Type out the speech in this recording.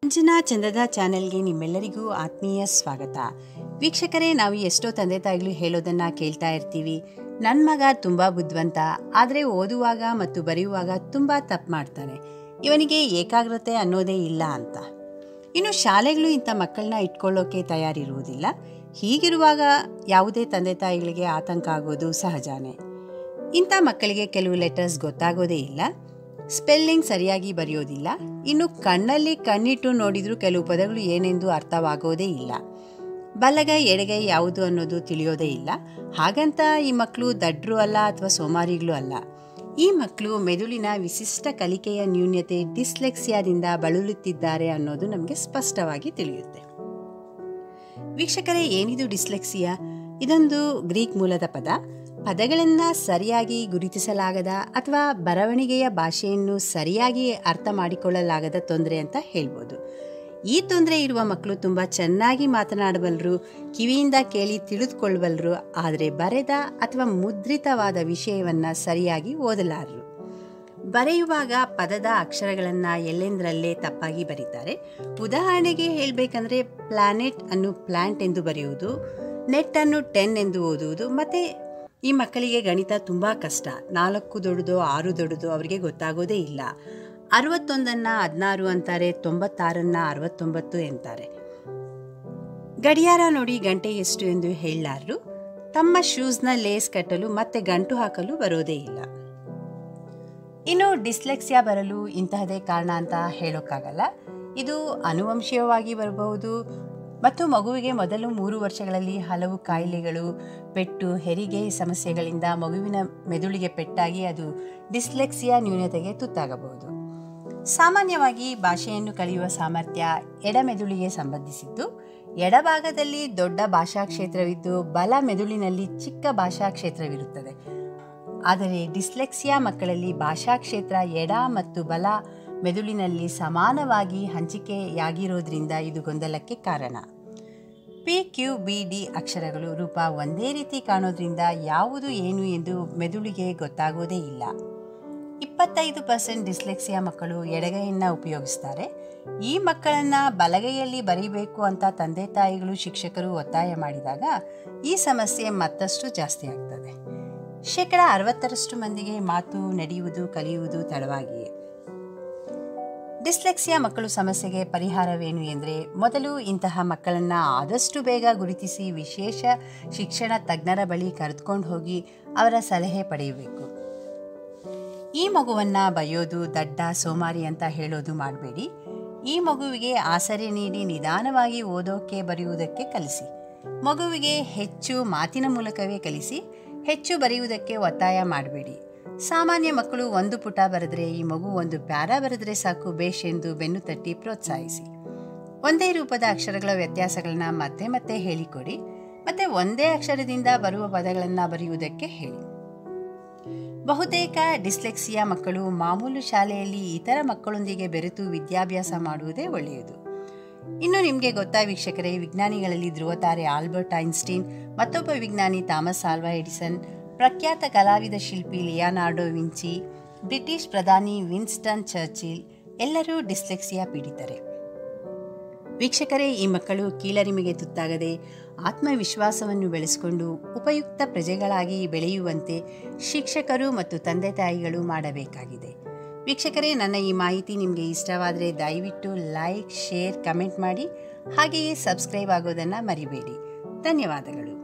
ಅಂಜನಾ ಚಂದದ ಚಾನೆಲ್ಗೆ ನಿಮ್ಮೆಲ್ಲರಿಗೂ ಆತ್ಮೀಯ ಸ್ವಾಗತ. ವೀಕ್ಷಕರೇ, ನಾವು ಎಷ್ಟೋ ತಂದೆ ತಾಯಿಗಳು ಹೇಳೋದನ್ನು ಕೇಳ್ತಾ ಇರ್ತೀವಿ. ನನ್ನ ಮಗ ತುಂಬ ಬುದ್ಧಿವಂತ, ಆದರೆ ಓದುವಾಗ ಮತ್ತು ಬರೆಯುವಾಗ ತುಂಬ ತಪ್ಪು ಮಾಡ್ತಾನೆ, ಇವನಿಗೆ ಏಕಾಗ್ರತೆ ಅನ್ನೋದೇ ಇಲ್ಲ ಅಂತ. ಇನ್ನು ಶಾಲೆಗಳು ಇಂಥ ಮಕ್ಕಳನ್ನ ಇಟ್ಕೊಳ್ಳೋಕೆ ತಯಾರಿರುವುದಿಲ್ಲ. ಹೀಗಿರುವಾಗ ಯಾವುದೇ ತಂದೆ ತಾಯಿಗಳಿಗೆ ಆತಂಕ ಆಗೋದು ಸಹಜನೇ. ಇಂಥ ಮಕ್ಕಳಿಗೆ ಕೆಲವು ಲೆಟರ್ಸ್ ಗೊತ್ತಾಗೋದೇ ಇಲ್ಲ, ಸ್ಪೆಲ್ಲಿಂಗ್ ಸರಿಯಾಗಿ ಬರೆಯೋದಿಲ್ಲ, ಇನ್ನು ಕಣ್ಣಲ್ಲಿ ಕಣ್ಣಿಟ್ಟು ನೋಡಿದರೂ ಕೆಲವು ಪದಗಳು ಏನೆಂದು ಅರ್ಥವಾಗೋದೇ ಇಲ್ಲ, ಬಲಗೈ ಎಡಗೈ ಯಾವುದು ಅನ್ನೋದು ತಿಳಿಯೋದೇ ಇಲ್ಲ. ಹಾಗಂತ ಈ ಮಕ್ಕಳು ದಡ್ರು ಅಲ್ಲ ಅಥವಾ ಸೋಮಾರಿಗಳು ಅಲ್ಲ. ಈ ಮಕ್ಕಳು ಮೆದುಳಿನ ವಿಶಿಷ್ಟ ಕಲಿಕೆಯ ನ್ಯೂನ್ಯತೆ ಡಿಸ್ಲೆಕ್ಸಿಯಾದಿಂದ ಬಳಲುತ್ತಿದ್ದಾರೆ ಅನ್ನೋದು ನಮಗೆ ಸ್ಪಷ್ಟವಾಗಿ ತಿಳಿಯುತ್ತೆ. ವೀಕ್ಷಕರೇ, ಏನಿದು ಡಿಸ್ಲೆಕ್ಸಿಯಾ? ಇದೊಂದು ಗ್ರೀಕ್ ಮೂಲದ ಪದ. ಪದಗಳನ್ನು ಸರಿಯಾಗಿ ಗುರುತಿಸಲಾಗದ ಅಥವಾ ಬರವಣಿಗೆಯ ಭಾಷೆಯನ್ನು ಸರಿಯಾಗಿ ಅರ್ಥ ಮಾಡಿಕೊಳ್ಳಲಾಗದ ತೊಂದರೆ ಅಂತ ಹೇಳ್ಬೋದು. ಈ ತೊಂದರೆ ಇರುವ ಮಕ್ಕಳು ತುಂಬ ಚೆನ್ನಾಗಿ ಮಾತನಾಡಬಲ್ಲರು, ಕಿವಿಯಿಂದ ಕೇಳಿ ತಿಳಿದುಕೊಳ್ಳಬಲ್ಲರು, ಆದರೆ ಬರೆದ ಅಥವಾ ಮುದ್ರಿತವಾದ ವಿಷಯವನ್ನು ಸರಿಯಾಗಿ ಓದಲಾರರು. ಬರೆಯುವಾಗ ಪದದ ಅಕ್ಷರಗಳನ್ನು ಎಲ್ಲೆಂದರಲ್ಲೇ ತಪ್ಪಾಗಿ ಬರೀತಾರೆ. ಉದಾಹರಣೆಗೆ ಹೇಳಬೇಕಂದ್ರೆ ಪ್ಲಾನೆಟ್ ಅನ್ನು ಪ್ಲಾಂಟ್ ಎಂದು ಬರೆಯುವುದು, ನೆಟ್ ಅನ್ನು 10 ಎಂದು ಓದುವುದು. ಮತ್ತು ಈ ಮಕ್ಕಳಿಗೆ ಗಣಿತ ತುಂಬ ಕಷ್ಟ. 4 ದೊಡ್ಡದೋ 6 ದೊಡ್ಡದೋ ಅವರಿಗೆ ಗೊತ್ತಾಗೋದೇ ಇಲ್ಲ. 61 16 ಅಂತಾರೆ, 96 69 ಎಂತಾರೆ. ಗಡಿಯಾರ ನೋಡಿ ಗಂಟೆ ಎಷ್ಟು ಎಂದು ಹೇಳಲಾರರು. ತಮ್ಮ ಶೂಸ್ನ ಲೇಸ್ ಕಟ್ಟಲು ಮತ್ತೆ ಗಂಟು ಹಾಕಲು ಬರೋದೇ ಇಲ್ಲ. ಇನ್ನು ಡಿಸ್ಲೆಕ್ಸಿಯಾ ಬರಲು ಇಂತಹದೇ ಕಾರಣ ಅಂತ ಹೇಳೋಕ್ಕಾಗಲ್ಲ. ಇದು ಆನುವಂಶಿಕವಾಗಿ ಬರಬಹುದು ಮತ್ತು ಮಗುವಿಗೆ ಮೊದಲು 3 ವರ್ಷಗಳಲ್ಲಿ ಹಲವು ಕಾಯಿಲೆಗಳು, ಪೆಟ್ಟು, ಹೆರಿಗೆ ಸಮಸ್ಯೆಗಳಿಂದ ಮಗುವಿನ ಮೆದುಳಿಗೆ ಪೆಟ್ಟಾಗಿ ಅದು ಡಿಸ್ಲೆಕ್ಸಿಯಾ ನ್ಯೂನತೆಗೆ ತುತ್ತಾಗಬಹುದು. ಸಾಮಾನ್ಯವಾಗಿ ಭಾಷೆಯನ್ನು ಕಲಿಯುವ ಸಾಮರ್ಥ್ಯ ಎಡಮೆದುಳಿಗೆ ಸಂಬಂಧಿಸಿದ್ದು. ಎಡಭಾಗದಲ್ಲಿ ದೊಡ್ಡ ಭಾಷಾ ಕ್ಷೇತ್ರವಿದ್ದು ಬಲ ಮೆದುಳಿನಲ್ಲಿ ಚಿಕ್ಕ ಭಾಷಾ ಕ್ಷೇತ್ರವಿರುತ್ತದೆ. ಆದರೆ ಡಿಸ್ಲೆಕ್ಸಿಯಾ ಮಕ್ಕಳಲ್ಲಿ ಭಾಷಾ ಕ್ಷೇತ್ರ ಎಡ ಮತ್ತು ಬಲ ಮೆದುಳಿನಲ್ಲಿ ಸಮಾನವಾಗಿ ಹಂಚಿಕೆಯಾಗಿರೋದ್ರಿಂದ ಇದು ಗೊಂದಲಕ್ಕೆ ಕಾರಣ. PQBD ಅಕ್ಷರಗಳು ರೂಪ ಒಂದೇ ರೀತಿ ಕಾಣೋದ್ರಿಂದ ಯಾವುದು ಏನು ಎಂದು ಮೆದುಳಿಗೆ ಗೊತ್ತಾಗೋದೇ ಇಲ್ಲ. 25% ಡಿಸ್ಲೆಕ್ಸಿಯಾ ಮಕ್ಕಳು ಎಡಗೈಯನ್ನು ಉಪಯೋಗಿಸ್ತಾರೆ. ಈ ಮಕ್ಕಳನ್ನು ಬಲಗೈಯಲ್ಲಿ ಬರೀಬೇಕು ಅಂತ ತಂದೆ ತಾಯಿಗಳು, ಶಿಕ್ಷಕರು ಒತ್ತಾಯ ಮಾಡಿದಾಗ ಈ ಸಮಸ್ಯೆ ಮತ್ತಷ್ಟು ಜಾಸ್ತಿ ಆಗ್ತದೆ. 60% ಮಂದಿಗೆ ಮಾತು ನಡೆಯುವುದು, ಕಲಿಯುವುದು ತಡವಾಗಿಯೇ. ಡಿಸ್ಲೆಕ್ಸಿಯಾ ಮಕ್ಕಳು ಸಮಸ್ಯೆಗೆ ಪರಿಹಾರವೇನು ಎಂದರೆ, ಮೊದಲು ಇಂತಹ ಮಕ್ಕಳನ್ನು ಆದಷ್ಟು ಬೇಗ ಗುರುತಿಸಿ ವಿಶೇಷ ಶಿಕ್ಷಣ ತಜ್ಞರ ಬಳಿ ಕರೆದುಕೊಂಡು ಹೋಗಿ ಅವರ ಸಲಹೆ ಪಡೆಯಬೇಕು. ಈ ಮಗುವನ್ನು ಬೈಯೋದು, ದಡ್ಡ, ಸೋಮಾರಿ ಅಂತ ಹೇಳೋದು ಮಾಡಬೇಡಿ. ಈ ಮಗುವಿಗೆ ಆಸರೆ ನೀಡಿ ನಿಧಾನವಾಗಿ ಓದೋಕೆ ಬರೆಯುವುದಕ್ಕೆ ಕಲಿಸಿ. ಮಗುವಿಗೆ ಹೆಚ್ಚು ಮಾತಿನ ಮೂಲಕವೇ ಕಲಿಸಿ, ಹೆಚ್ಚು ಬರೆಯುವುದಕ್ಕೆ ಒತ್ತಾಯ ಮಾಡಬೇಡಿ. ಸಾಮಾನ್ಯ ಮಕ್ಕಳು 1 ಪುಟ ಬರೆದರೆ ಈ ಮಗು 1 ಪ್ಯಾರಾ ಬರೆದರೆ ಸಾಕು ಬೇಷ್ ಎಂದು ಬೆನ್ನು ತಟ್ಟಿ ಪ್ರೋತ್ಸಾಹಿಸಿ. ಒಂದೇ ರೂಪದ ಅಕ್ಷರಗಳ ವ್ಯತ್ಯಾಸಗಳನ್ನು ಮತ್ತೆ ಮತ್ತೆ ಹೇಳಿಕೊಡಿ. ಮತ್ತು ಒಂದೇ ಅಕ್ಷರದಿಂದ ಬರುವ ಪದಗಳನ್ನು ಬರೆಯುವುದಕ್ಕೆ ಹೇಳಿ. ಬಹುತೇಕ ಡಿಸ್ಲೆಕ್ಸಿಯಾ ಮಕ್ಕಳು ಮಾಮೂಲು ಶಾಲೆಯಲ್ಲಿ ಇತರ ಮಕ್ಕಳೊಂದಿಗೆ ಬೆರೆತು ವಿದ್ಯಾಭ್ಯಾಸ ಮಾಡುವುದೇ ಒಳ್ಳೆಯದು. ಇನ್ನು ನಿಮಗೆ ಗೊತ್ತಾ ವೀಕ್ಷಕರೇ, ವಿಜ್ಞಾನಿಗಳಲ್ಲಿ ಧ್ರುವತಾರೆ ಆಲ್ಬರ್ಟ್ ಐನ್ಸ್ಟೀನ್, ಮತ್ತೊಬ್ಬ ವಿಜ್ಞಾನಿ ಥಾಮಸ್ ಆಲ್ವಾ ಎಡಿಸನ್, ಪ್ರಖ್ಯಾತ ಕಲಾವಿದ ಶಿಲ್ಪಿ ಲಿಯಾನಾರ್ಡೋ ವಿಂಚಿ, ಬ್ರಿಟಿಷ್ ಪ್ರಧಾನಿ ವಿನ್ಸ್ಟನ್ ಚರ್ಚಿಲ್ ಎಲ್ಲರೂ ಡಿಸ್ಲೆಕ್ಸಿಯಾ ಪೀಡಿತರೆ. ವೀಕ್ಷಕರೇ, ಈ ಮಕ್ಕಳು ಕೀಳರಿಮೆಗೆ ತುತ್ತಾಗದೆ ಆತ್ಮವಿಶ್ವಾಸವನ್ನು ಬೆಳೆಸಿಕೊಂಡು ಉಪಯುಕ್ತ ಪ್ರಜೆಗಳಾಗಿ ಬೆಳೆಯುವಂತೆ ಶಿಕ್ಷಕರು ಮತ್ತು ತಂದೆ ತಾಯಿಗಳು ಮಾಡಬೇಕಾಗಿದೆ. ವೀಕ್ಷಕರೇ, ನನ್ನ ಈ ಮಾಹಿತಿ ನಿಮಗೆ ಇಷ್ಟವಾದರೆ ದಯವಿಟ್ಟು ಲೈಕ್, ಶೇರ್, ಕಮೆಂಟ್ ಮಾಡಿ. ಹಾಗೆಯೇ ಸಬ್ಸ್ಕ್ರೈಬ್ ಆಗೋದನ್ನು ಮರಿಬೇಡಿ. ಧನ್ಯವಾದಗಳು.